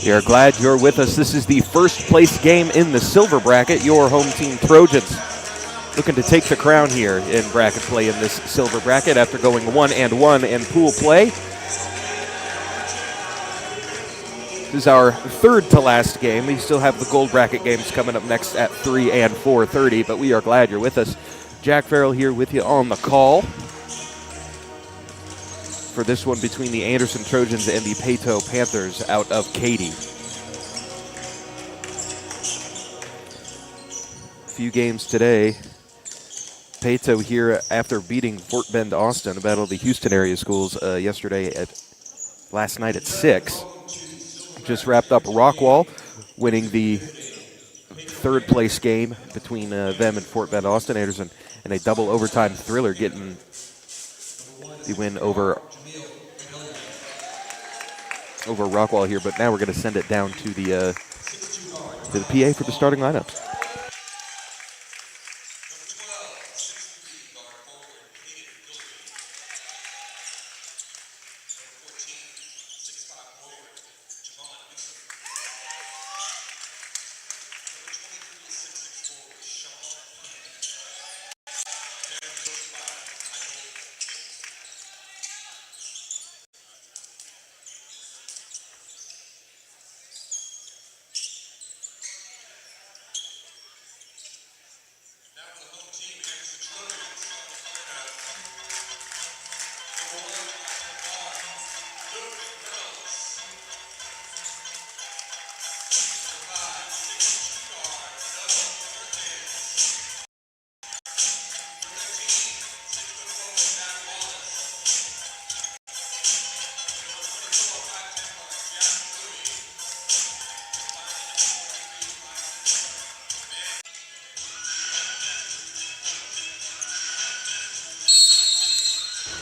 We are glad you're with us. This is the first place game in the silver bracket. Your home team Trojans looking to take the crown here in bracket play in this silver bracket after going 1-1 in pool play. This is our third to last game. We still have the gold bracket games coming up next at 3 and 4:30, but we are glad you're with us. Jack Farrell here with you on the call for this one between the Anderson Trojans and the Paetow Panthers out of Katy. A few games today. Paetow here after beating Fort Bend Austin, a battle of the Houston area schools last night at 6. Just wrapped up Rockwall, winning the third place game between them and Fort Bend Austin. Anderson in a double overtime thriller getting the win over Rockwall here, but now we're going to send it down to the PA for the starting lineup.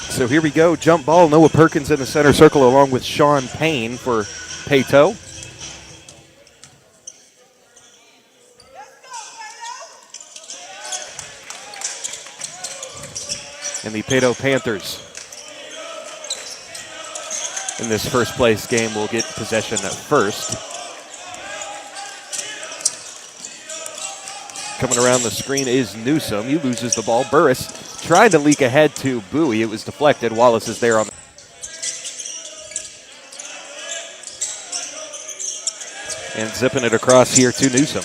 So here we go, jump ball. Noah Perkins in the center circle along with Sean Payne for Paetow. And the Paetow Panthers in this first place game will get possession at first. Coming around the screen is Newsom. He loses the ball. Burris trying to leak ahead to Bowie. It was deflected. Wallace is there on the... And zipping it across here to Newsom.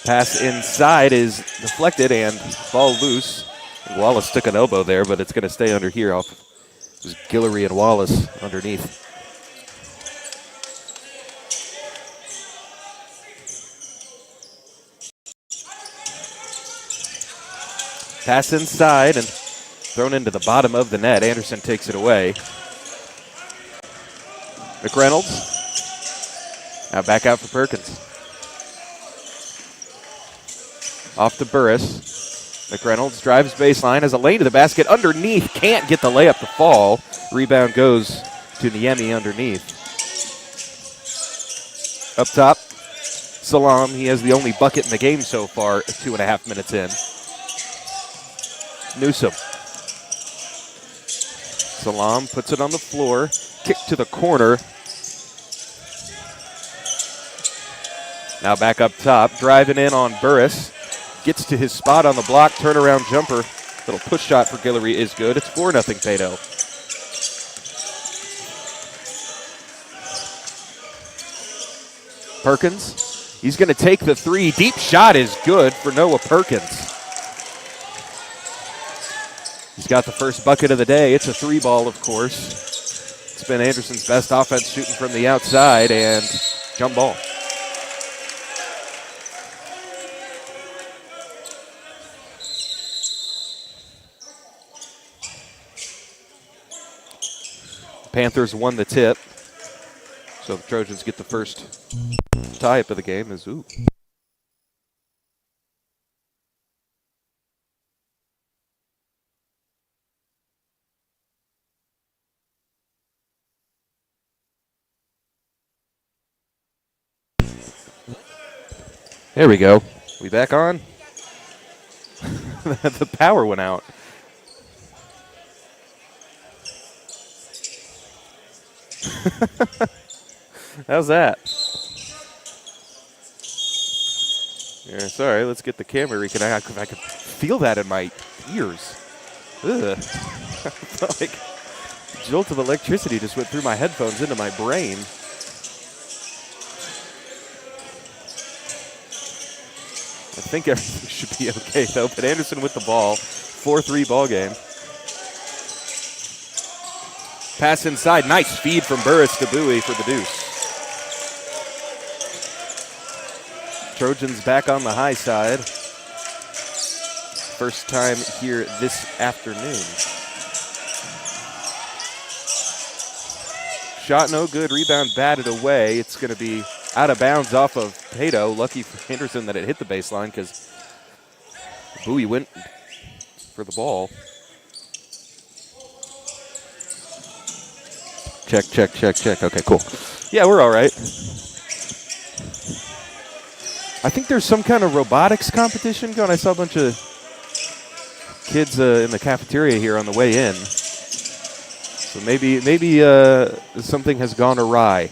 Pass inside is deflected and ball loose. Wallace took an elbow there, but it's going to stay under here. It was Guillory and Wallace underneath. Pass inside and thrown into the bottom of the net. Anderson takes it away. McReynolds. Now back out for Perkins. Off to Burris. McReynolds drives baseline, has a lane to the basket underneath. Can't get the layup to fall. Rebound goes to Niemi underneath. Up top, Salam. He has the only bucket in the game so far, 2.5 minutes in. Newsom. Salam puts it on the floor. Kick to the corner. Now back up top. Driving in on Burris. Gets to his spot on the block. Turnaround jumper. Little push shot for Guillory is good. It's 4-0 Paetow. Perkins. He's going to take the three. Deep shot is good for Noah Perkins. He's got the first bucket of the day. It's a 3-ball, of course. It's been Anderson's best offense shooting from the outside, and jump ball. Panthers won the tip, so the Trojans get the first tie-up of the game. There we go. We back on? The power went out. How's that? Yeah, sorry, let's get the camera reconnected. I could feel that in my ears. Ugh. I felt like a jolt of electricity just went through my headphones into my brain. I think everything should be okay, though. But Anderson with the ball. 4-3 ball game. Pass inside. Nice feed from Burris to Bowie for the deuce. Trojans back on the high side. First time here this afternoon. Shot no good. Rebound batted away. It's going to be out of bounds off of Paetow. Lucky for Anderson that it hit the baseline because Bowie went for the ball. Check, check, check, check. Okay, cool. Yeah, we're all right. I think there's some kind of robotics competition going. I saw a bunch of kids in the cafeteria here on the way in. So maybe something has gone awry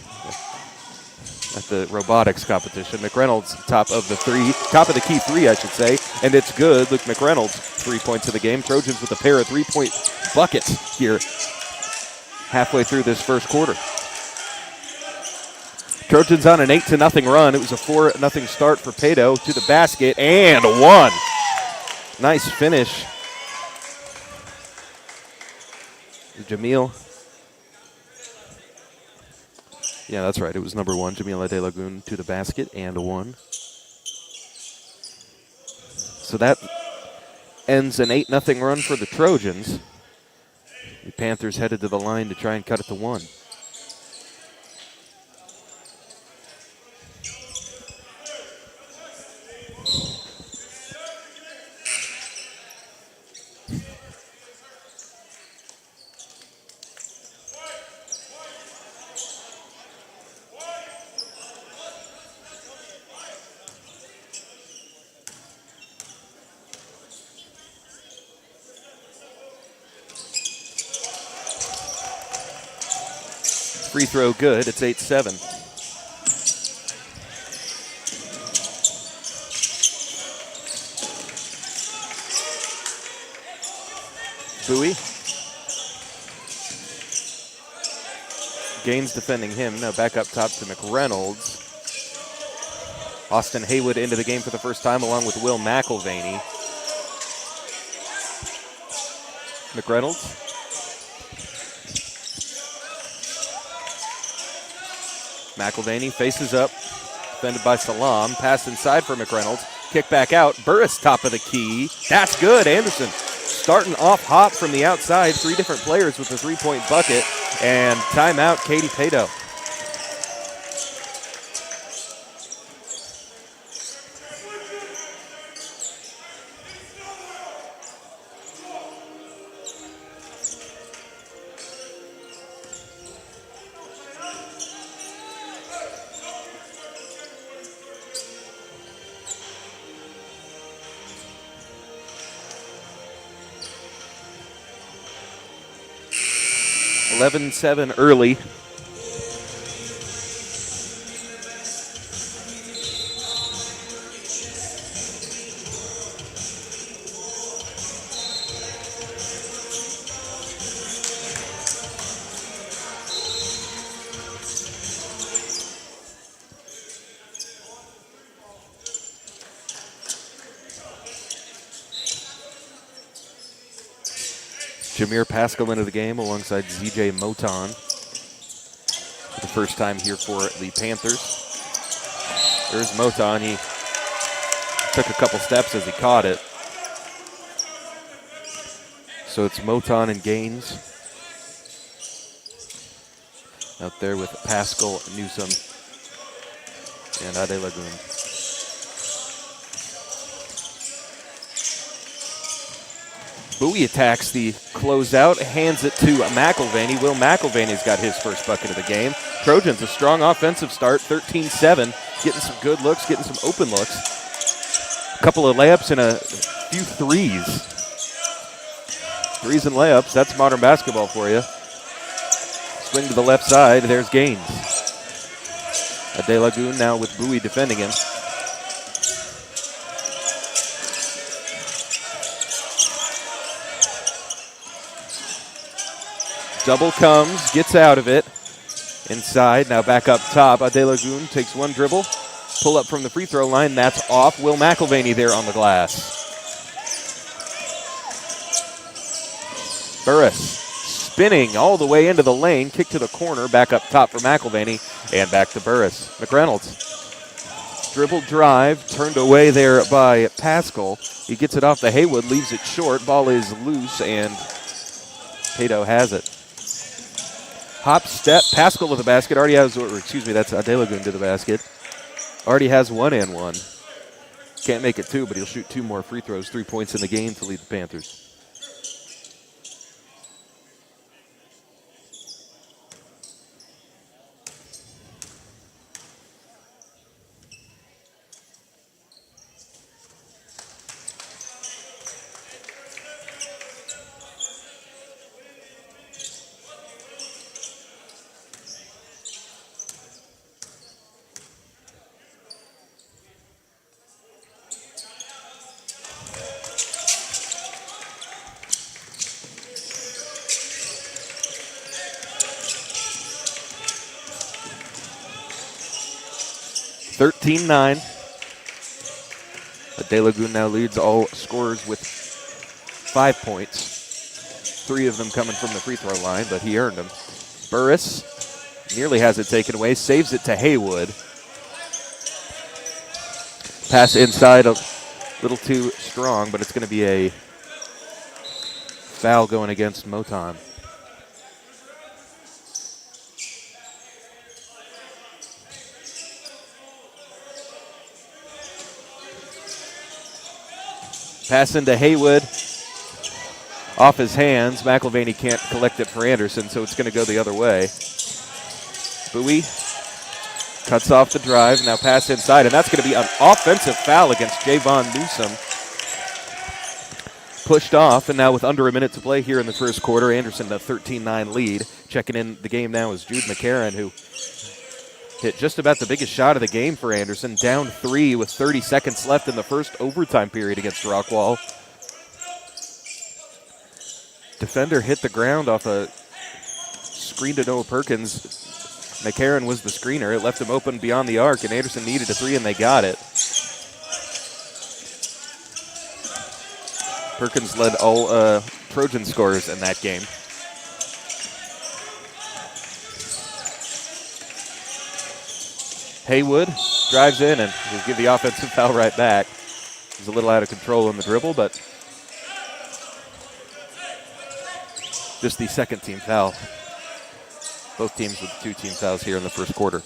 at the robotics competition. McReynolds top of the key three, I should say, and it's good. Luke McReynolds 3 points of the game. Trojans with a pair of 3-point buckets here halfway through this first quarter. Trojans on an 8-0 run. It was a 4-0 start for Paetow to the basket and one. Nice finish. Jamil. Yeah, that's right. It was number one. Jamil De Lagoon to the basket and a one. So that ends an 8-0 run for the Trojans. The Panthers headed to the line to try and cut it to one. Free throw good. It's 8-7. Bowie. Gaines defending him. Now back up top to McReynolds. Austin Haywood into the game for the first time along with Will McElvaney. McReynolds. McElvaney faces up, defended by Salam. Pass inside for McReynolds. Kick back out. Burris top of the key. That's good. Anderson starting off hot from the outside. Three different players with a 3-point bucket. And timeout, Katie Paetow. (11-7) early. Jameer Pascal into the game alongside ZJ Moton. For the first time here for the Panthers. There's Moton. He took a couple steps as he caught it. So it's Moton and Gaines. Out there with Pascal, Newsom, and Ade Lagoon. Bowie attacks the closeout, hands it to McElvaney. Will McElvaney's got his first bucket of the game. Trojans, a strong offensive start, 13-7, getting some good looks, getting some open looks. A couple of layups and a few threes. Threes and layups, that's modern basketball for you. Swing to the left side, there's Gaines. De Lagoon now with Bowie defending him. Double comes, gets out of it. Inside, now back up top. De Lagoon takes one dribble. Pull up from the free throw line, that's off. Will McElvaney there on the glass. Burris spinning all the way into the lane, kick to the corner, back up top for McElvaney, and back to Burris. McReynolds. Dribble drive, turned away there by Pascal. He gets it off to Haywood, leaves it short. Ball is loose, and Paetow has it. Hop, step, Pascal to the basket. Already has, that's De Lagoon to the basket. Already has 1 and 1. Can't make it 2, but he'll shoot 2 more free throws. 3 points in the game to lead the Panthers. (13-9). De Lagoon now leads all scorers with 5 points. 3 of them coming from the free throw line, but he earned them. Burris nearly has it taken away, saves it to Haywood. Pass inside a little too strong, but it's going to be a foul going against Moton. Pass into Haywood. Off his hands. McElvaney can't collect it for Anderson, so it's going to go the other way. Bowie cuts off the drive. Now pass inside, and that's going to be an offensive foul against Javon Newsom. Pushed off, and now with under a minute to play here in the first quarter, Anderson a 13-9 lead. Checking in the game now is Jude McCarron, who hit just about the biggest shot of the game for Anderson. Down 3 with 30 seconds left in the first overtime period against Rockwall. Defender hit the ground off a screen to Noah Perkins. McCarron was the screener. It left him open beyond the arc, and Anderson needed a 3, and they got it. Perkins led all Trojan scorers in that game. Haywood drives in and will give the offensive foul right back. He's a little out of control on the dribble, but just the second team foul. Both teams with 2 team fouls here in the first quarter.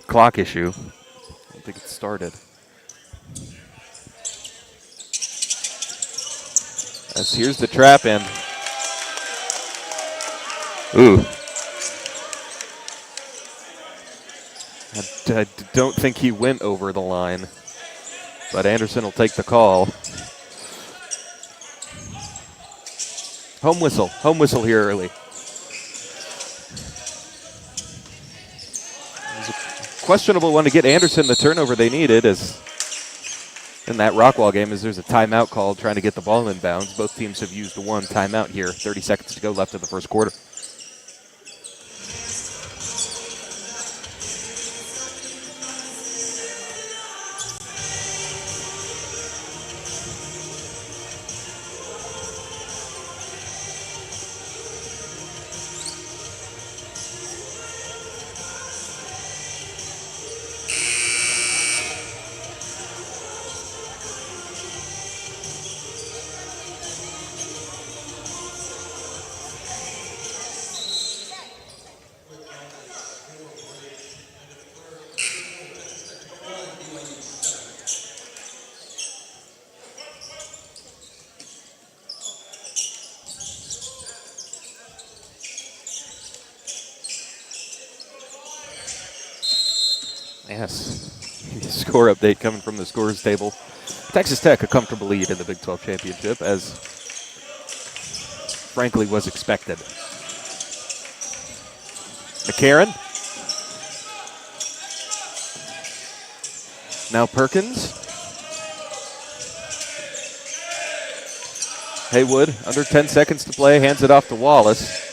Clock issue. I don't think it started. As here's the trap in. Ooh. I don't think he went over the line, but Anderson will take the call. Home whistle here early. Questionable one to get Anderson the turnover they needed as in that Rockwall game as there's a timeout called trying to get the ball in bounds. Both teams have used 1 timeout here. 30 seconds to go left in the first quarter. Yes. Score update coming from the scores table. Texas Tech a comfortable lead in the Big 12 championship, as frankly was expected. McCarron. Now Perkins. Haywood, under 10 seconds to play, hands it off to Wallace.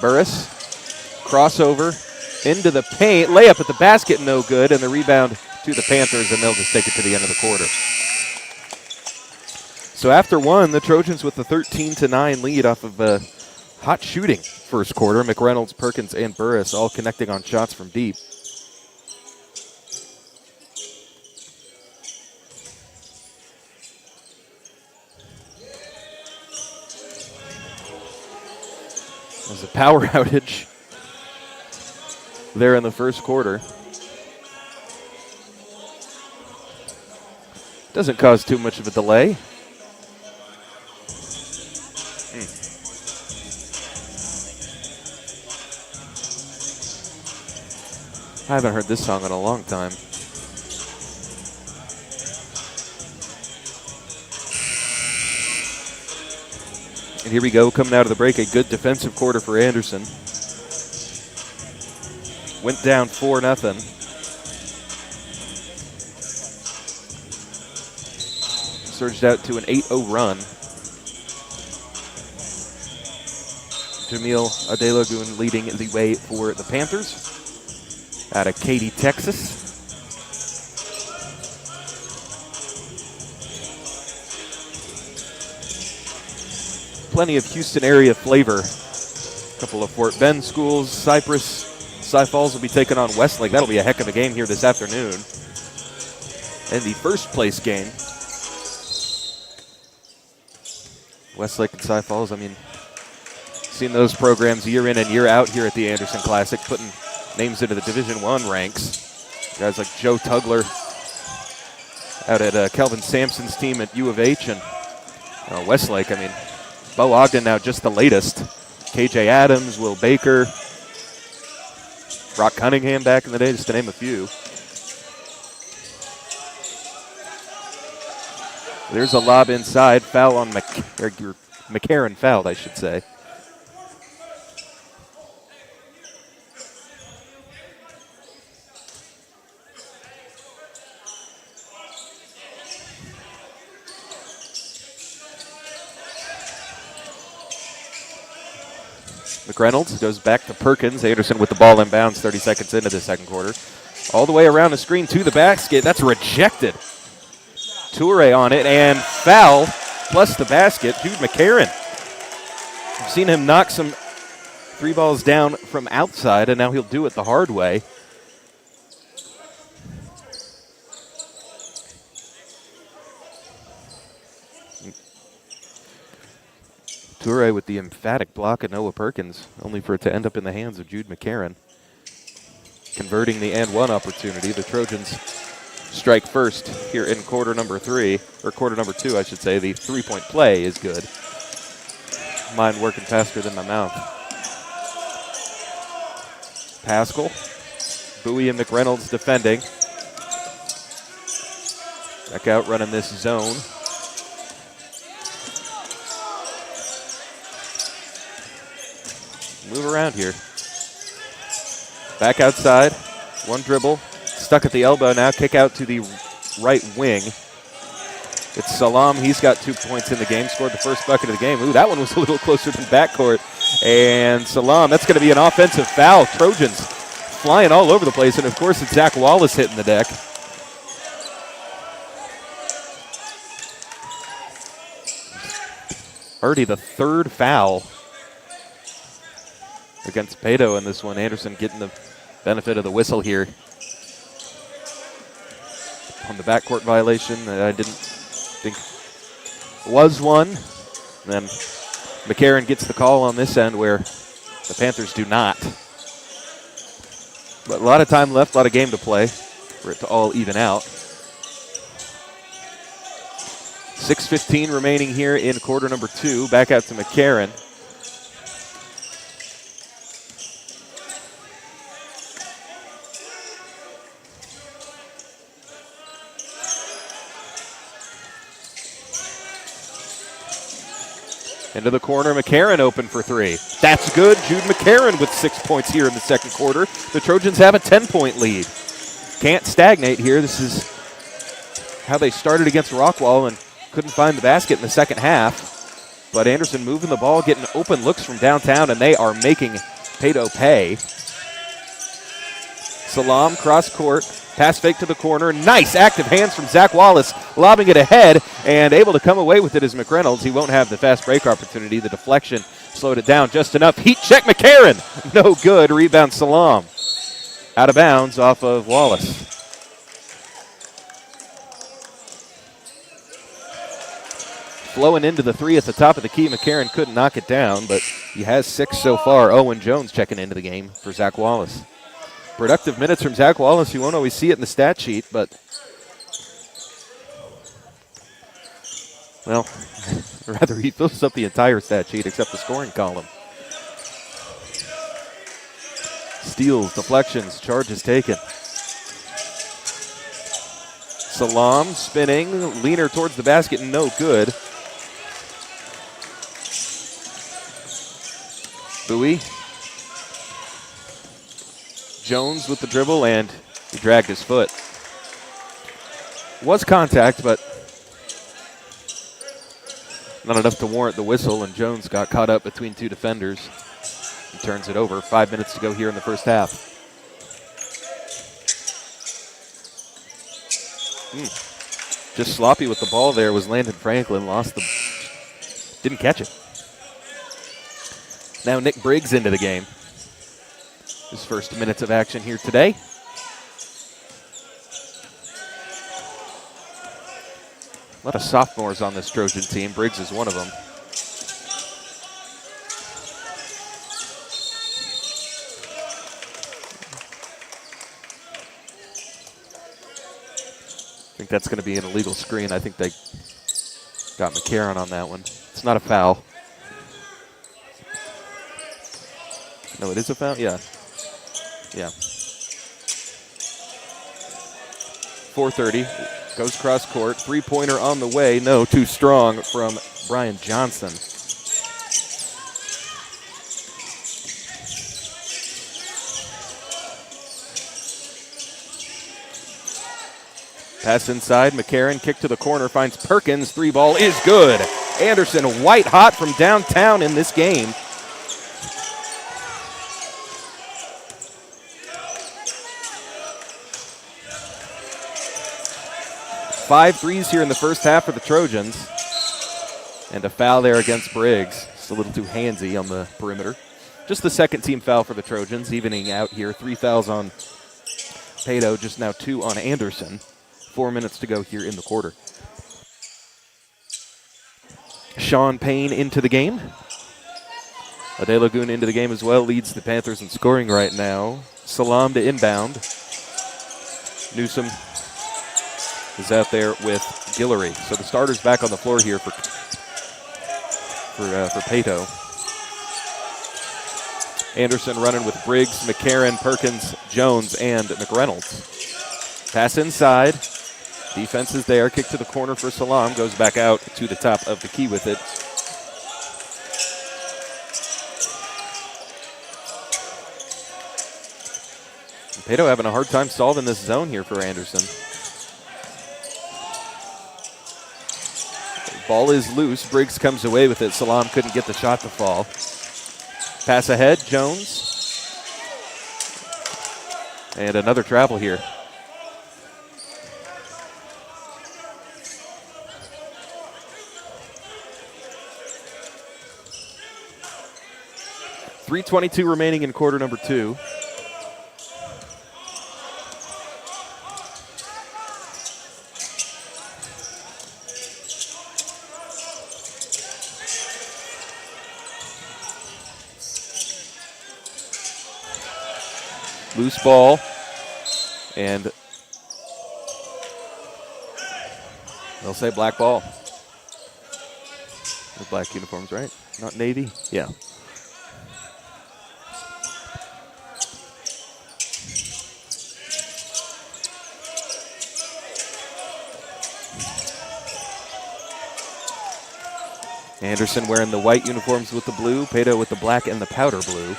Burris, crossover, into the paint, layup at the basket, no good, and the rebound to the Panthers, and they'll just take it to the end of the quarter. So after one, the Trojans with the 13-9 lead off of a hot shooting first quarter. McReynolds, Perkins, and Burris all connecting on shots from deep. There's a power outage there in the first quarter. Doesn't cause too much of a delay. I haven't heard this song in a long time. And here we go, coming out of the break, a good defensive quarter for Anderson. Went down 4-0. Surged out to an 8-0 run. Jamil Adelagun leading the way for the Panthers out of Katy, Texas. Plenty of Houston area flavor. A couple of Fort Bend schools, Cypress, Cy Falls will be taking on Westlake. That'll be a heck of a game here this afternoon. And the first place game, Westlake and Cy Falls, I mean, seen those programs year in and year out here at the Anderson Classic, putting names into the Division I ranks. Guys like Joe Tugler out at Kelvin Sampson's team at U of H, and Westlake, I mean, Bo Ogden now just the latest. KJ Adams, Will Baker, Brock Cunningham back in the day, just to name a few. There's a lob inside, foul on McCarron fouled, I should say. McReynolds goes back to Perkins. Anderson with the ball in bounds 30 seconds into the second quarter. All the way around the screen to the basket. That's rejected. Toure on it, and foul, plus the basket. Jude McCarron. I've seen him knock some three balls down from outside, and now he'll do it the hard way. Toure with the emphatic block of Noah Perkins, only for it to end up in the hands of Jude McCarron. Converting the and one opportunity. The Trojans strike first here in quarter number two, I should say. The three-point play is good. Mine working faster than my mouth. Pascal, Bowie and McReynolds defending. Back out running this zone. Move around here. Back outside. One dribble. Stuck at the elbow now. Kick out to the right wing. It's Salam. He's got 2 points in the game. Scored the first bucket of the game. Ooh, that one was a little closer than backcourt. And Salam, that's going to be an offensive foul. Trojans flying all over the place. And, of course, it's Zach Wallace hitting the deck. Already the third foul against Paetow in this one. Anderson getting the benefit of the whistle here on the backcourt violation that I didn't think was one. And then McCarron gets the call on this end where the Panthers do not. But a lot of time left, a lot of game to play for it to all even out. 6:15 remaining here in quarter number two. Back out to McCarron. Into the corner, McCarron open for three. That's good. Jude McCarron with 6 points here in the second quarter. The Trojans have a 10-point lead. Can't stagnate here. This is how they started against Rockwall and couldn't find the basket in the second half. But Anderson moving the ball, getting open looks from downtown, and they are making Paetow pay. Salam cross court. Pass fake to the corner. Nice active hands from Zach Wallace, lobbing it ahead and able to come away with it as McReynolds. He won't have the fast break opportunity. The deflection slowed it down just enough. Heat check McCarron. No good. Rebound Salam. Out of bounds off of Wallace. Flowing into the three at the top of the key. McCarron couldn't knock it down, but he has 6 so far. Owen Jones checking into the game for Zach Wallace. Productive minutes from Zach Wallace. You won't always see it in the stat sheet, but, well, rather he fills up the entire stat sheet except the scoring column. Steals, deflections, charges taken. Salam spinning, leaner towards the basket, no good. Bowie. Jones with the dribble, and he dragged his foot. Was contact, but not enough to warrant the whistle, and Jones got caught up between 2 defenders and turns it over. 5 minutes to go here in the first half. Just sloppy with the ball there was Landon Franklin. Didn't catch it. Now Nick Briggs into the game. His first minutes of action here today. A lot of sophomores on this Trojan team. Briggs is one of them. I think that's going to be an illegal screen. I think they got McCarron on that one. It's not a foul. No, it is a foul? Yeah. Yeah. 4:30. Goes cross court. 3-pointer on the way. No, too strong from Brian Johnson. Pass inside. McCarron kick to the corner. Finds Perkins. 3-ball is good. Anderson white hot from downtown in this game. 5 threes here in the first half for the Trojans. And a foul there against Briggs. Just a little too handsy on the perimeter. Just the second team foul for the Trojans, evening out here. 3 fouls on Paetow, just now 2 on Anderson. 4 minutes to go here in the quarter. Sean Payne into the game. Ade Lagoon into the game as well. Leads the Panthers in scoring right now. Salam to inbound. Newsom is out there with Guillory. So the starter's back on the floor here for Paetow. Anderson running with Briggs, McCarron, Perkins, Jones, and McReynolds. Pass inside. Defense is there. Kick to the corner for Salam. Goes back out to the top of the key with it. Paetow having a hard time solving this zone here for Anderson. Ball is loose. Briggs comes away with it. Salam couldn't get the shot to fall. Pass ahead, Jones. And another travel here. .322 remaining in quarter number 2. Loose ball, and they'll say black ball. The black uniforms, right? Not Navy? Yeah. Anderson wearing the white uniforms with the blue, Paetow with the black and the powder blue.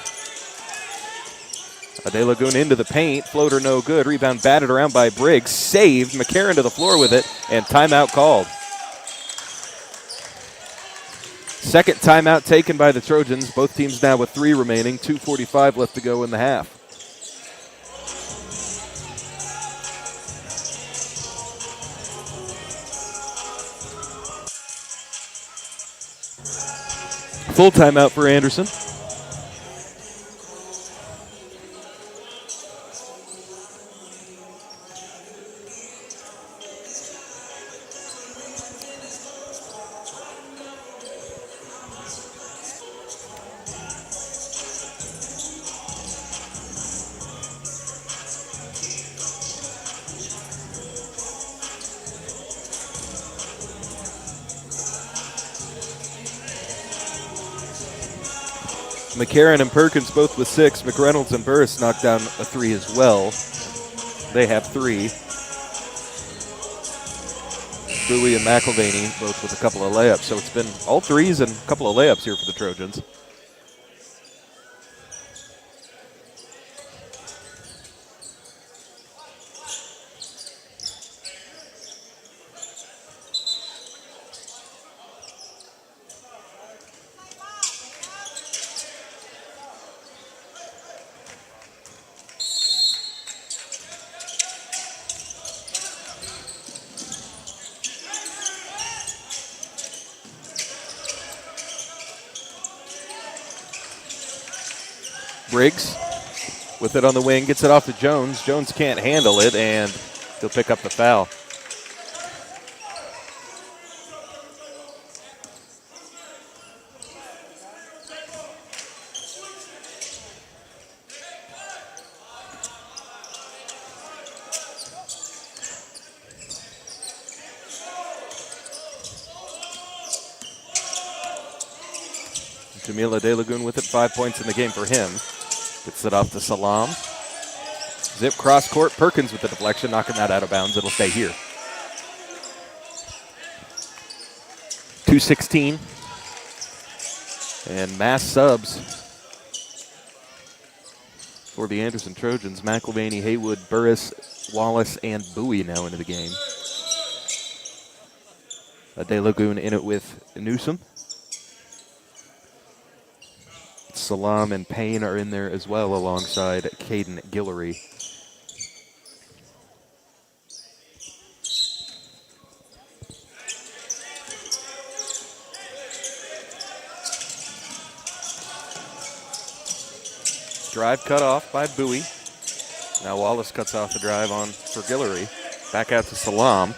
De Lagoon into the paint, floater no good, rebound batted around by Briggs, saved, McCarron to the floor with it, and timeout called. Second timeout taken by the Trojans, both teams now with 3 remaining, 2:45 left to go in the half. Full timeout for Anderson. McCarron and Perkins both with 6. McReynolds and Burris knocked down a 3 as well. They have 3. Bowie and McElvaney both with a couple of layups. So it's been all threes and a couple of layups here for the Trojans. Briggs with it on the wing, gets it off to Jones. Jones can't handle it, and he'll pick up the foul. Jamila De Lagoon with it, 5 points in the game for him. Gets it off to Salam. Zip cross court, Perkins with the deflection, knocking that out of bounds. It'll stay here. 2:16. And mass subs for the Anderson Trojans. McElvaney, Haywood, Burris, Wallace, and Bowie now into the game. De Lagoon in it with Newsom. Salam and Payne are in there as well alongside Caden Guillory. Drive cut off by Bowie. Now Wallace cuts off the drive on for Guillory. Back out to Salam.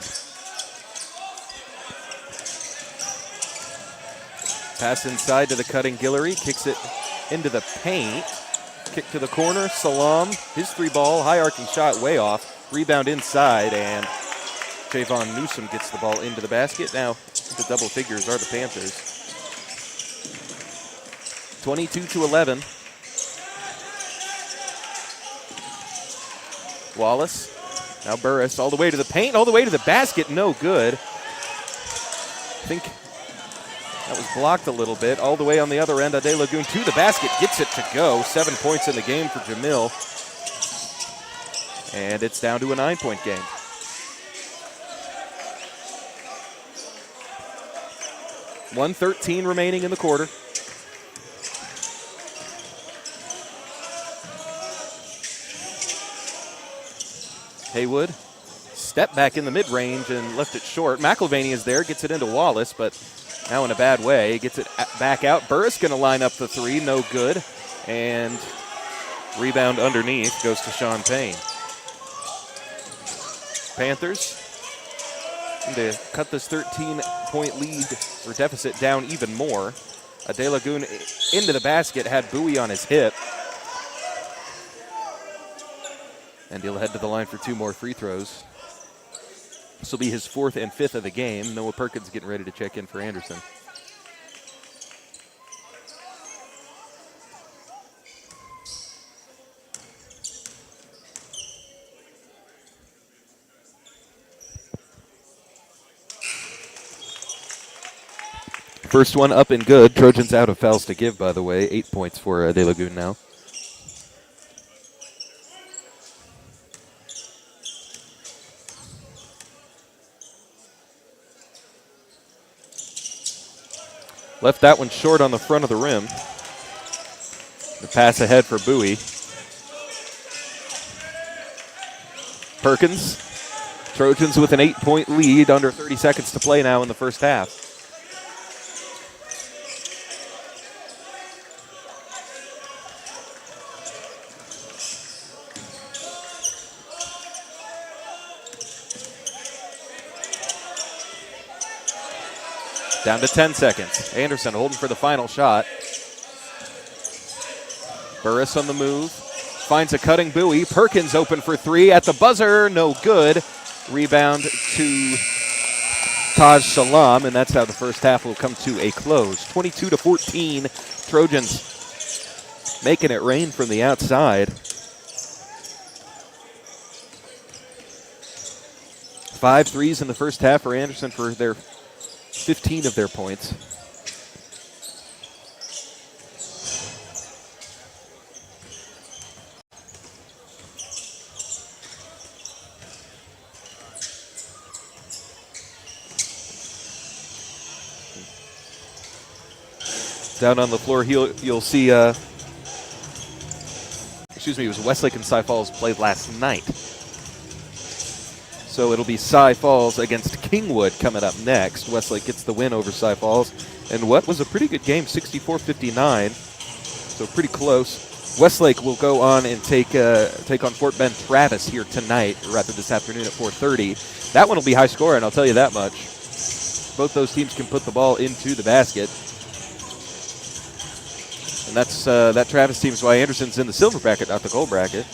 Pass inside to the cutting Guillory, kicks it into the paint. Kick to the corner, Salam, his 3-ball, high arcing shot way off. Rebound inside, and Javon Newsom gets the ball into the basket. Now the double figures are the Panthers. 22-11. Wallace, now Burris, all the way to the paint, all the way to the basket, no good. I think that was blocked a little bit. All the way on the other end, De Lagoon to the basket, gets it to go. 7 points in the game for Jamil. And it's down to a 9-point game. $1:13 remaining in the quarter. Haywood, step back in the mid-range and left it short. McElvaney is there, gets it into Wallace, but now in a bad way. Gets it back out. Burris going to line up the 3, no good. And rebound underneath goes to Sean Payne. Panthers to cut this 13-point lead or deficit down even more. De Lagoon into the basket, had Bowie on his hip. And he'll head to the line for 2 more free throws. This will be his 4th and 5th of the game. Noah Perkins getting ready to check in for Anderson. First one up and good. Trojans out of fouls to give, by the way. 8 points for De La Goon now. Left that one short on the front of the rim. The pass ahead for Bowie. Perkins. Trojans with an 8-point lead, under 30 seconds to play now in the first half. Down to 10 seconds. Anderson holding for the final shot. Burris on the move. Finds a cutting Bowie. Perkins open for three at the buzzer. No good. Rebound to Taj Salam, and that's how the first half will come to a close. 22-14. Trojans making it rain from the outside. 5 threes in the first half for Anderson for their 15 of their points. Down on the floor, you'll see, it was Westlake and Cy Falls played last night. So it'll be Cy Falls against Kingwood coming up next. Westlake gets the win over Cy Falls. And what was a pretty good game, 64-59. So pretty close. Westlake will go on and take on Fort Bend Travis here tonight, or rather this afternoon at 4:30. That one will be high scoring, I'll tell you that much. Both those teams can put the ball into the basket. And that's that Travis team's why Anderson's in the silver bracket, not the gold bracket.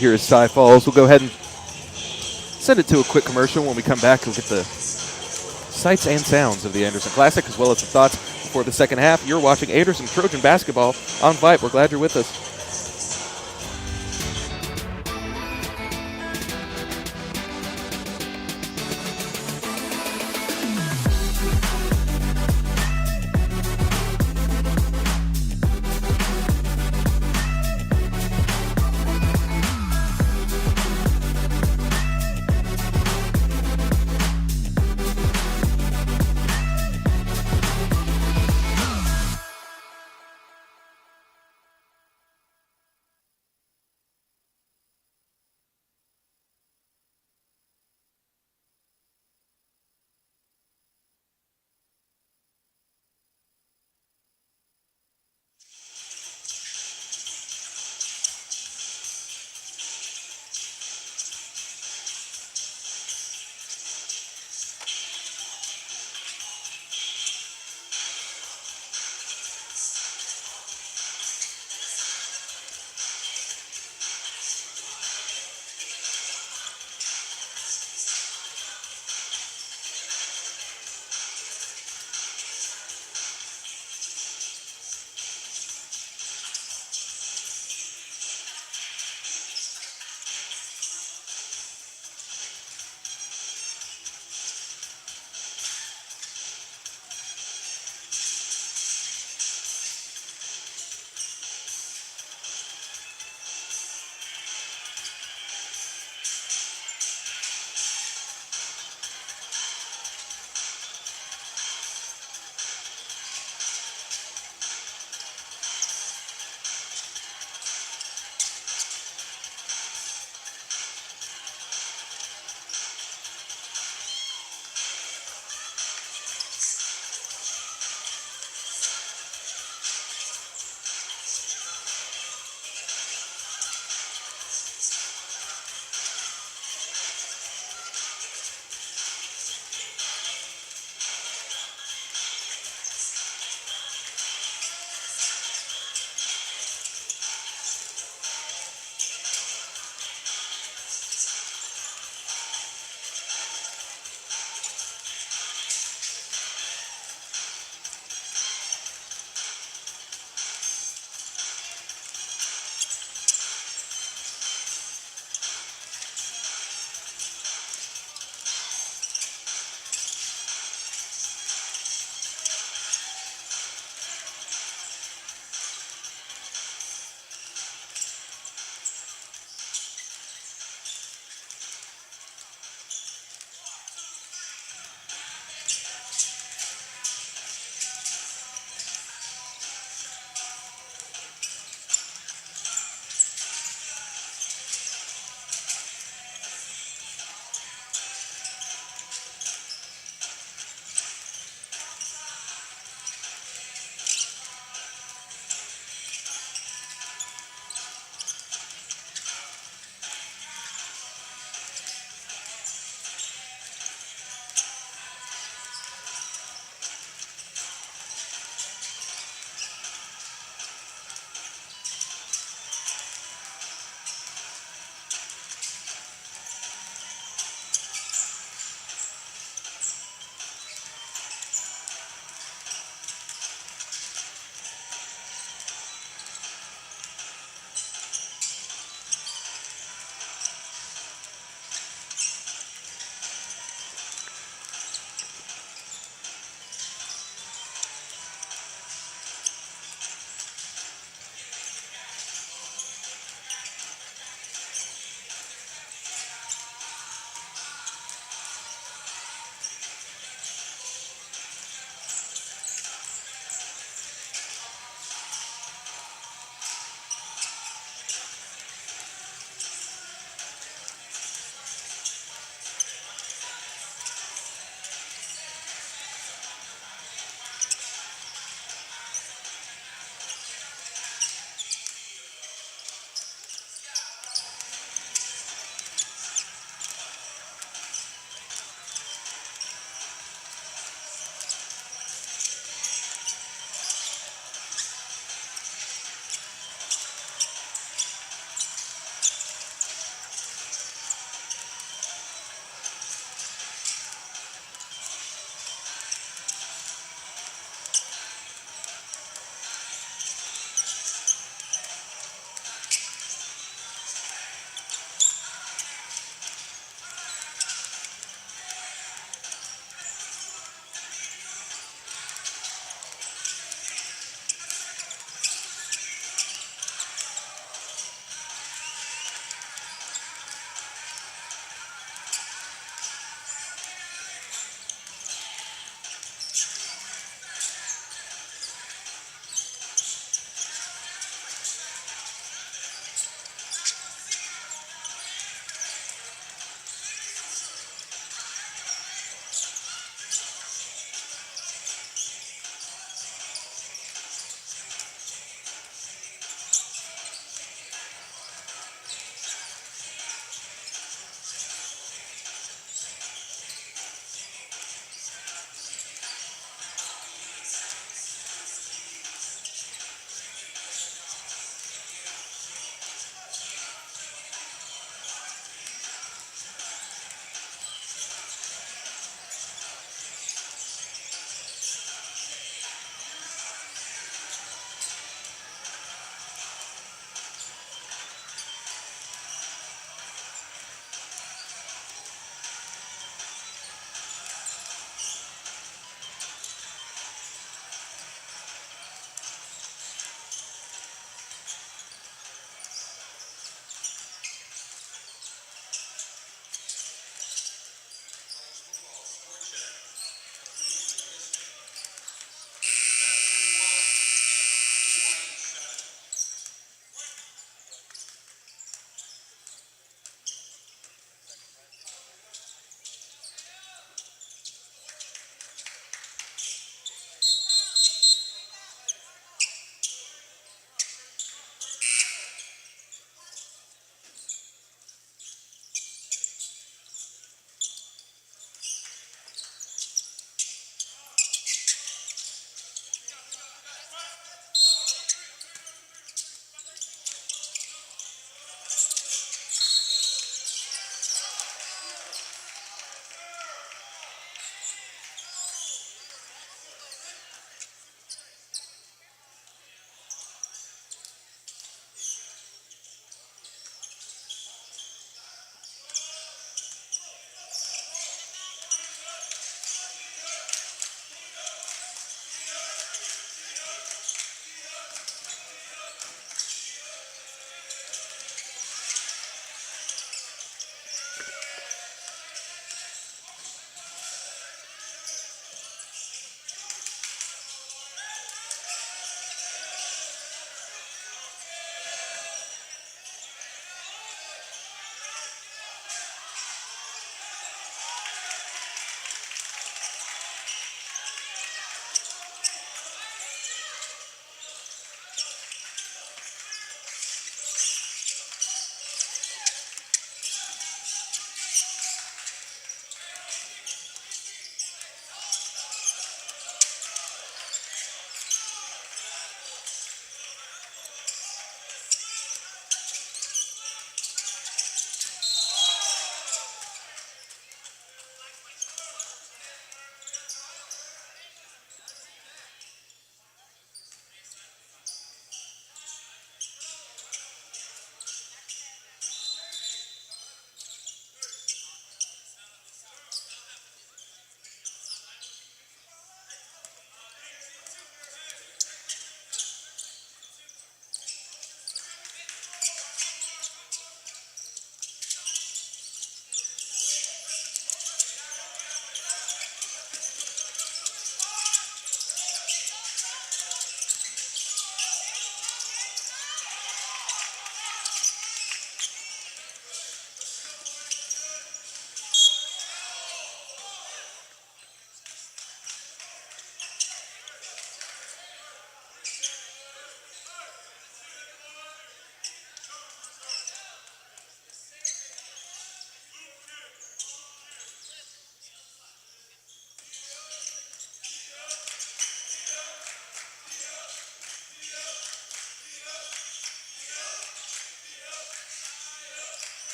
Here is Cy Falls. We'll go ahead and send it to a quick commercial. When we come back, we'll get the sights and sounds of the Anderson Classic, as well as the thoughts before the second half. You're watching Anderson Trojan basketball on Vype. We're glad you're with us.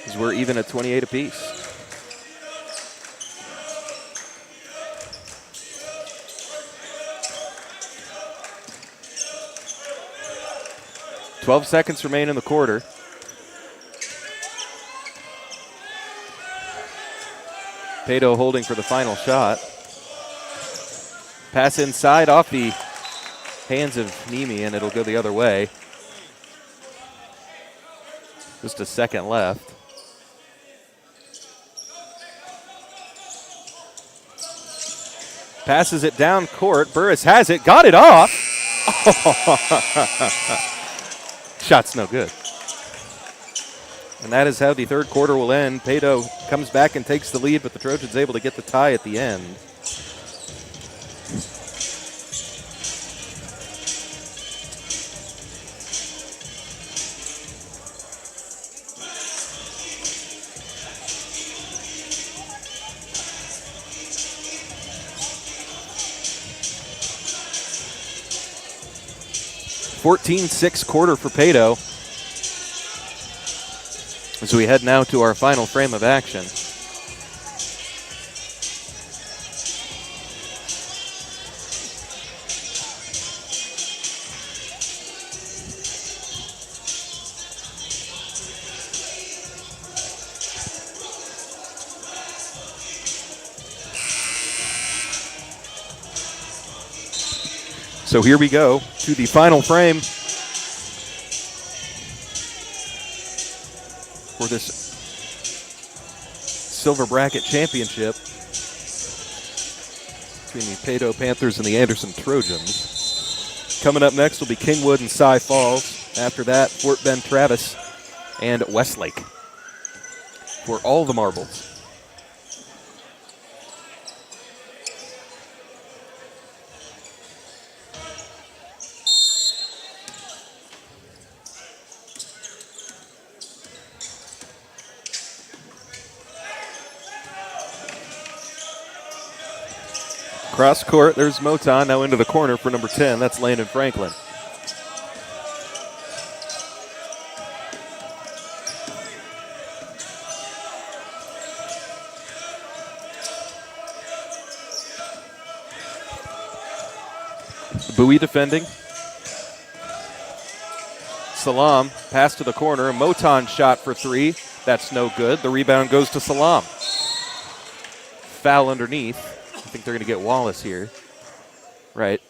As we're even at 28 apiece. "12 seconds remain in the quarter. Paetow holding for the final shot. Pass inside off the hands of Nimi, and it'll go the other way. Just a second left. Passes it down court. Burris has it. Got it off. Shot's no good. And that is how the third quarter will end. Paetow comes back and takes the lead, but the Trojans able to get the tie at the end. (14-6) quarter for Paetow. As we head now to our final frame of action. So here we go to the final frame for this silver bracket championship between the Paetow Panthers and the Anderson Trojans. Coming up next will be Kingwood and Cy Falls. After that, Fort Bend Travis and Westlake for all the marbles. Cross court, there's Moton now into the corner for number 10. That's Landon Franklin. Bowie defending. Salam, pass to the corner. Moton shot for three. That's no good. The rebound goes to Salam. Foul underneath. I think they're going to get Wallace here. Right.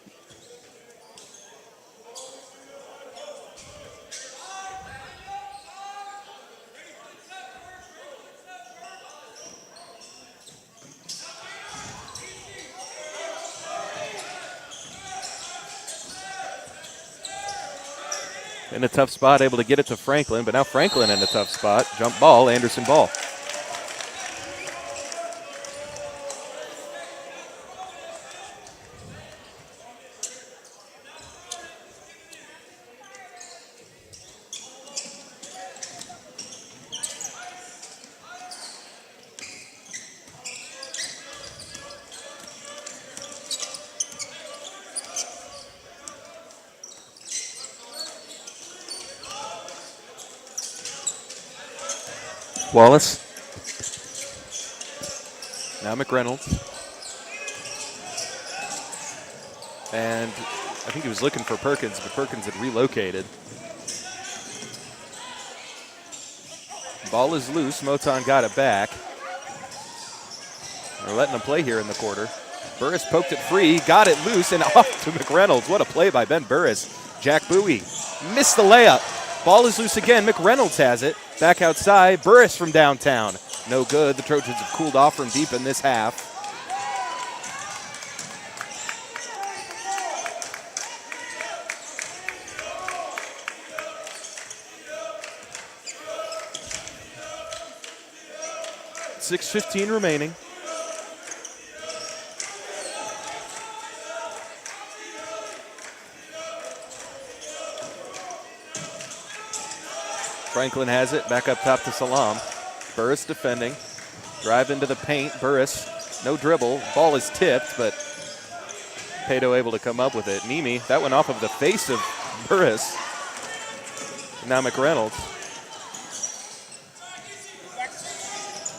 In a tough spot, able to get it to Franklin, but now Franklin in a tough spot. Jump ball, Anderson ball. Wallace. Now McReynolds. And I think he was looking for Perkins, but Perkins had relocated. Ball is loose. Moton got it back. They're letting him play here in the quarter. Burris poked it free, got it loose, and off to McReynolds. What a play by Ben Burris. Jack Bowie missed the layup. Ball is loose again. McReynolds has it. Back outside. Burris from downtown. No good. The Trojans have cooled off from deep in this half. .6:15 remaining. Franklin has it, back up top to Salam. Burris defending, drive into the paint, Burris, no dribble, ball is tipped, but Paetow able to come up with it. Nimi, that went off of the face of Burris. Now McReynolds.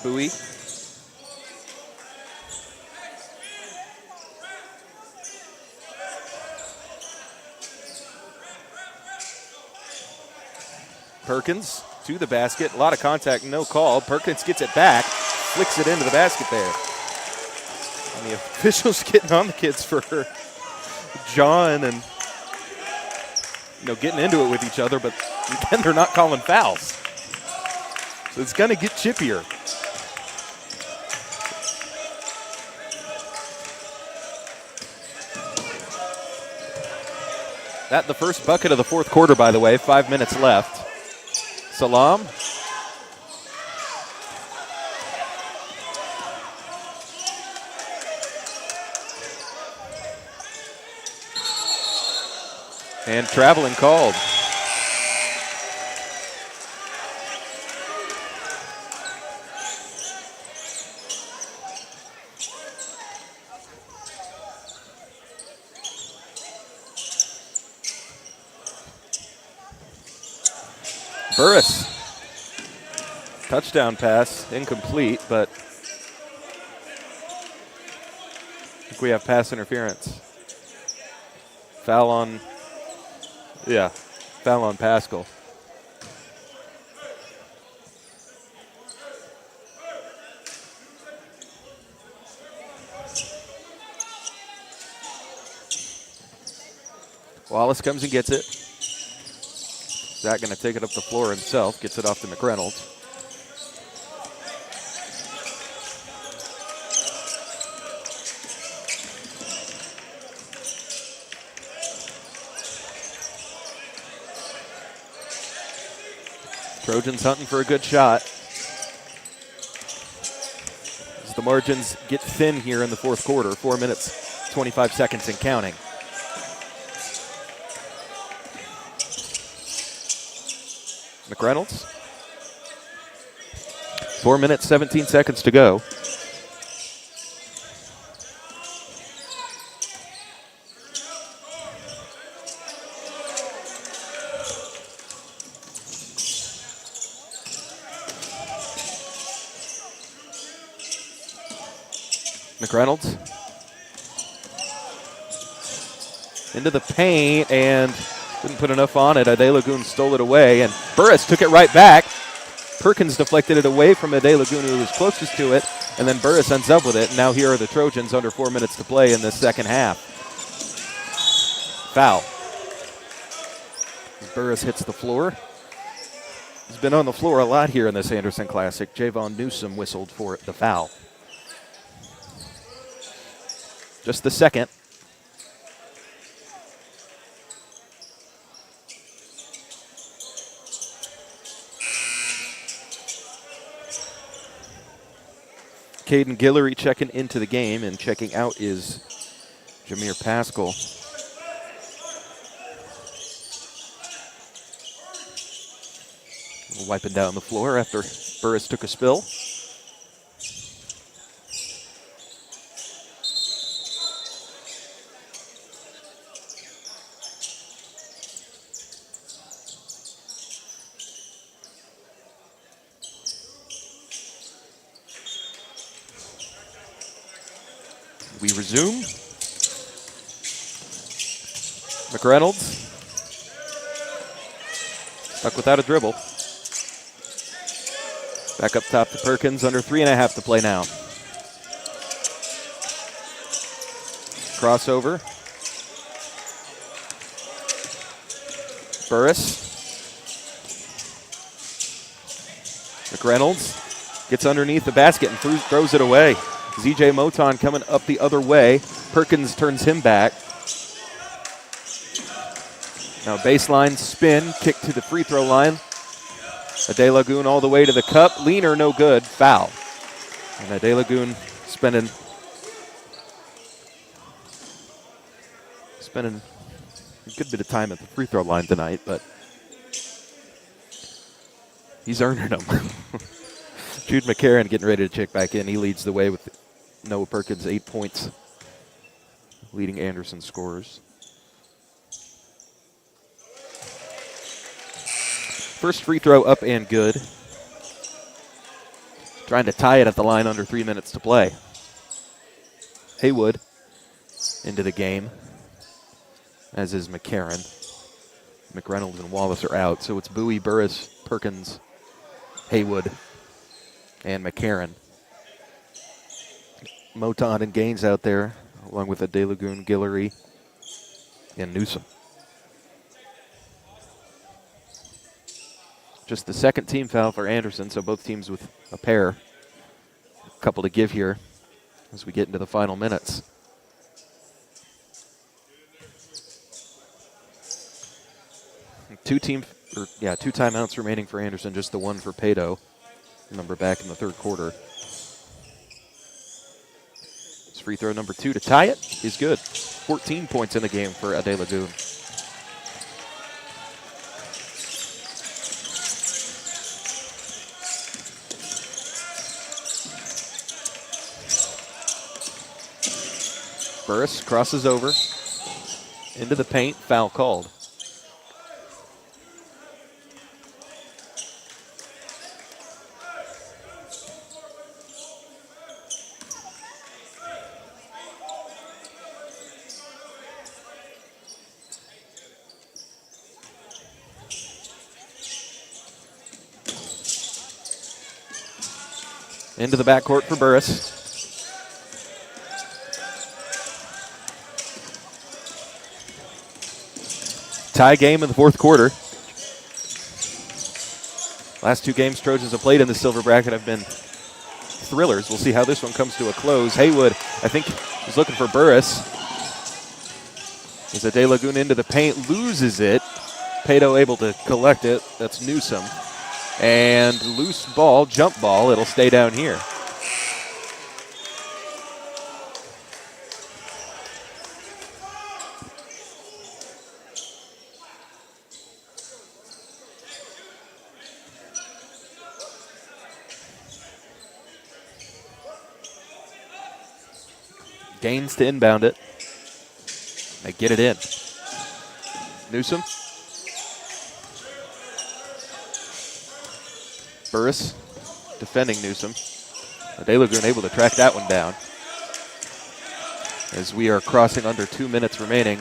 Bowie. Perkins to the basket. A lot of contact, no call. Perkins gets it back, flicks it into the basket there. And the officials getting on the kids for John and getting into it with each other, but again, they're not calling fouls. So it's going to get chippier. That the first bucket of the fourth quarter, by the way. 5 minutes left. Salam. And traveling called. Burris. Touchdown pass, incomplete, but I think we have pass interference. Foul on Pascal. Wallace comes and gets it. Zach going to take it up the floor himself, gets it off to McReynolds. Trojans hunting for a good shot. As the margins get thin here in the fourth quarter, 4 minutes, 25 seconds and counting. McReynolds. 4 minutes, 17 seconds to go. McReynolds. Into the paint and didn't put enough on it. Ade Lagoon stole it away, and Burris took it right back. Perkins deflected it away from Ade Lagoon, who was closest to it, and then Burris ends up with it. And now here are the Trojans under 4 minutes to play in the second half. Foul. Burris hits the floor. He's been on the floor a lot here in this Anderson Classic. Javon Newsom whistled for the foul. Just the second. Caden Guillory checking into the game, and checking out is Jameer Pascal. Wiping down the floor after Burris took a spill. We resume. McReynolds. Stuck without a dribble. Back up top to Perkins, under 3.5 to play now. Crossover. Burris. McReynolds gets underneath the basket and throws it away. ZJ Moton coming up the other way. Perkins turns him back. Now baseline spin, kick to the free throw line. Ade Lagoon all the way to the cup. Leaner, no good. Foul. And Ade Lagoon spending a good bit of time at the free throw line tonight, but he's earning them. Jude McCarron getting ready to check back in. He leads the way with Noah Perkins, 8 points, leading Anderson scorers. First free throw up and good. Trying to tie it at the line under 3 minutes to play. Haywood into the game, as is McCarron. McReynolds and Wallace are out, so it's Bowie, Burris, Perkins, Haywood, and McCarron. Moton and Gaines out there, along with a De Lagoon, Guillory, and Newsom. Just the second team foul for Anderson, so both teams with a pair. A couple to give here as we get into the final minutes. Two timeouts remaining for Anderson, just the one for Paetow. Number back in the third quarter. It's free throw number 2 to tie it is good. 14 points in the game for De Lagoon. Burris crosses over into the paint, foul called. Into the backcourt for Burris. Tie game in the fourth quarter. Last two games Trojans have played in the silver bracket have been thrillers. We'll see how this one comes to a close. Haywood, I think, is looking for Burris. As a De Lagoon into the paint, loses it. Paetow able to collect it. That's Newsom. And loose ball, jump ball, it'll stay down here. Gaines to inbound it. They get it in. Newsom. Burris defending Newsom. De Lagoon able to track that one down. As we are crossing under 2 minutes remaining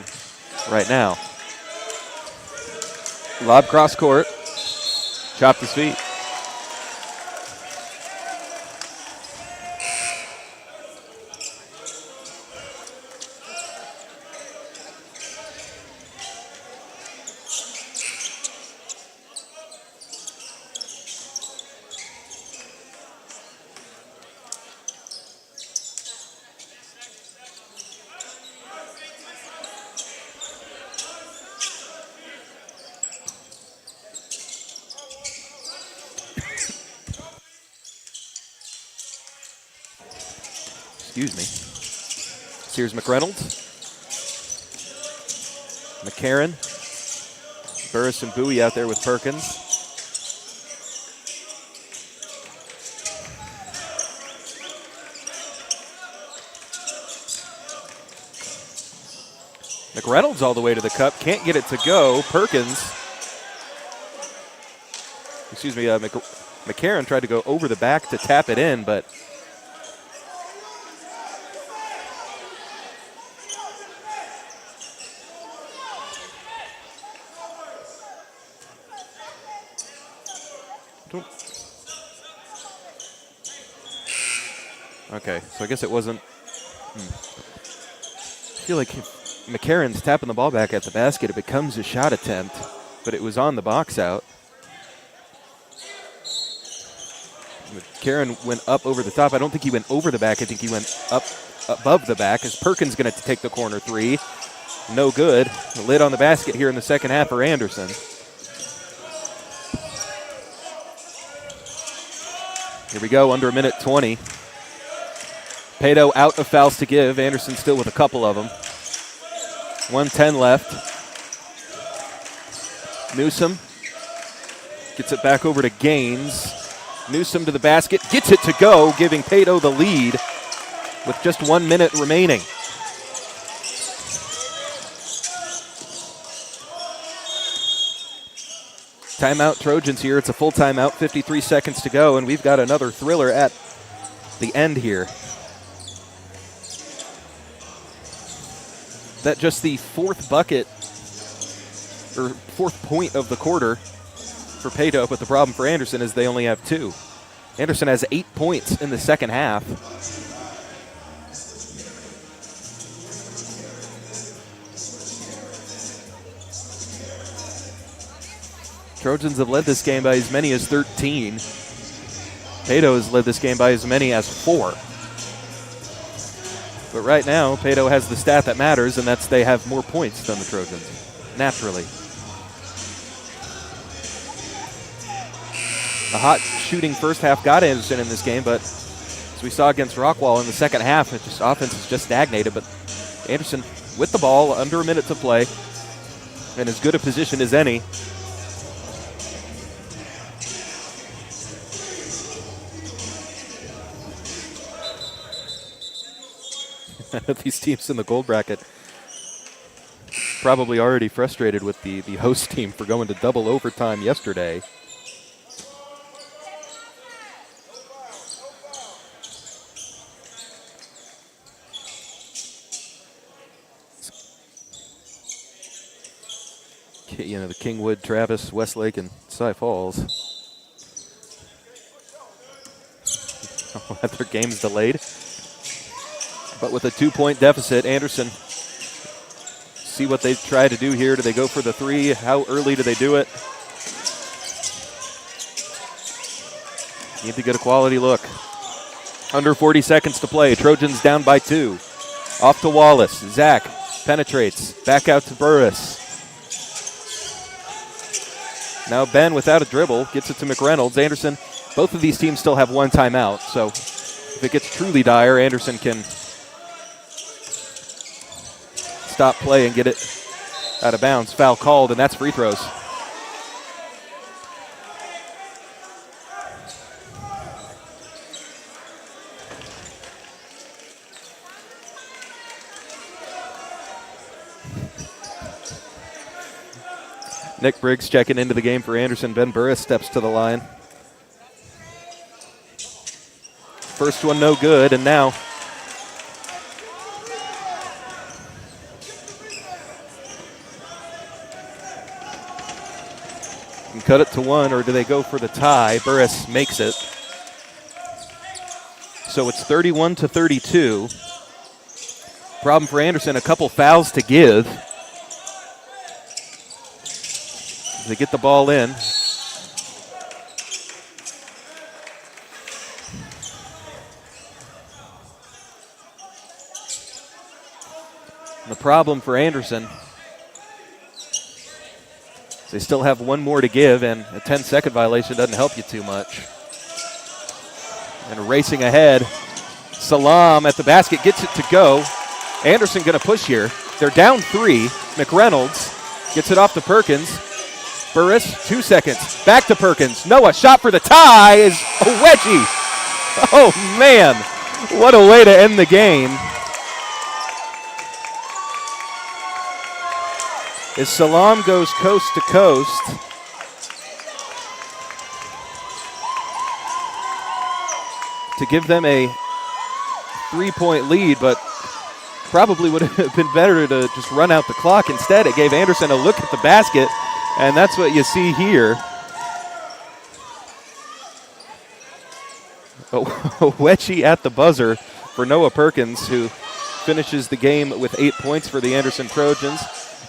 right now. Lob cross court. Chopped his feet. Excuse me. Here's McReynolds. McCarron. Burris and Bowie out there with Perkins. McReynolds all the way to the cup. Can't get it to go. Perkins. Excuse me. McCarron tried to go over the back to tap it in, but okay, so I guess it wasn't. I feel like if McCarron's tapping the ball back at the basket, it becomes a shot attempt, but it was on the box out. McCarron went up over the top. I don't think he went over the back. I think he went up above the back as Perkins going to take the corner three. No good. The lid on the basket here in the second half for Anderson. Here we go, under a minute 20. Paetow out of fouls to give. Anderson still with a couple of them. 1:10 left. Newsom gets it back over to Gaines. Newsom to the basket, gets it to go, giving Paetow the lead with just 1 minute remaining. Timeout Trojans here. It's a full timeout, 53 seconds to go, and we've got another thriller at the end here. That just the fourth bucket, or fourth point of the quarter for Paetow, but the problem for Anderson is they only have 2. Anderson has 8 points in the second half. Trojans have led this game by as many as 13. Paetow has led this game by as many as 4. But right now, Paetow has the stat that matters, and that's they have more points than the Trojans, naturally. The hot shooting first half got Anderson in this game, but as we saw against Rockwall in the second half, offense has just stagnated. But Anderson with the ball, under a minute to play, in as good a position as any. These teams in the gold bracket probably already frustrated with the host team for going to double overtime yesterday. You know, the Kingwood, Travis, Westlake, and Cy Falls have their games delayed. But with a 2-point deficit, Anderson, see what they try to do here. Do they go for the 3? How early do they do it? Need to get a quality look. Under 40 seconds to play. Trojans down by 2. Off to Wallace. Zach penetrates. Back out to Burris. Now Ben, without a dribble, gets it to McReynolds. Anderson, both of these teams still have 1 timeout. So if it gets truly dire, Anderson can stop play and get it out of bounds. Foul called, and that's free throws. Nick Briggs checking into the game for Anderson. Ben Burris steps to the line. First one no good, and now can cut it to 1, or do they go for the tie? Burris makes it. So it's 31-32. Problem for Anderson, a couple fouls to give. They get the ball in. And the problem for Anderson is they still have 1 more to give, and a 10-second violation doesn't help you too much. And racing ahead, Salam at the basket gets it to go. Anderson going to push here. They're down 3. McReynolds gets it off to Perkins. Burris, 2 seconds. Back to Perkins. Noah, shot for the tie is a wedgie. Oh, man. What a way to end the game. As Salam goes coast to coast. To give them a 3-point lead, but probably would have been better to just run out the clock. Instead, it gave Anderson a look at the basket, and that's what you see here. A wedgie at the buzzer for Noah Perkins, who finishes the game with 8 points for the Anderson Trojans.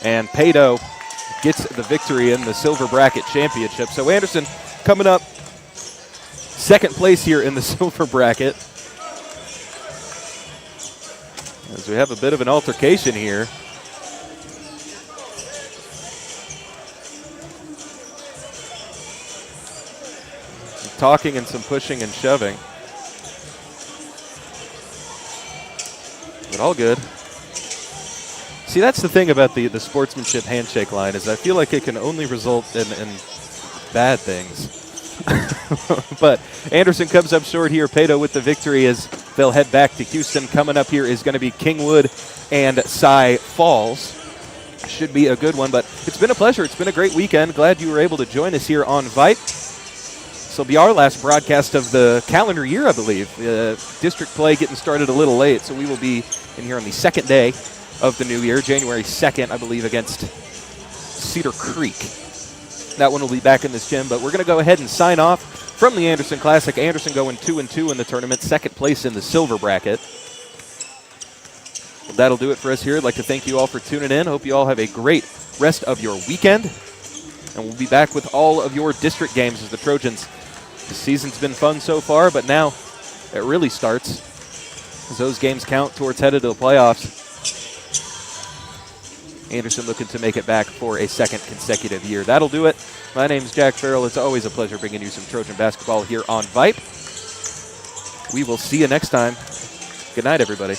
And Paetow gets the victory in the Silver Bracket Championship. So Anderson coming up second place here in the Silver Bracket. As we have a bit of an altercation here. Some talking and some pushing and shoving. But all good. See, that's the thing about the sportsmanship handshake line, is I feel like it can only result in bad things. But Anderson comes up short here. Paetow with the victory as they'll head back to Houston. Coming up here is going to be Kingwood and Cy Falls. Should be a good one, but it's been a pleasure. It's been a great weekend. Glad you were able to join us here on Vype. This will be our last broadcast of the calendar year, I believe. District play getting started a little late, so we will be in here on the second day of the new year, January 2nd, I believe, against Cedar Creek. That one will be back in this gym, but we're going to go ahead and sign off from the Anderson Classic. Anderson going 2-2 in the tournament, second place in the silver bracket. Well, that'll do it for us here. I'd like to thank you all for tuning in. Hope you all have a great rest of your weekend. And we'll be back with all of your district games as the Trojans. The season's been fun so far, but now it really starts as those games count towards headed to the playoffs. Anderson looking to make it back for a second consecutive year. That'll do it. My name's Jack Farrell. It's always a pleasure bringing you some Trojan basketball here on Vype. We will see you next time. Good night, everybody.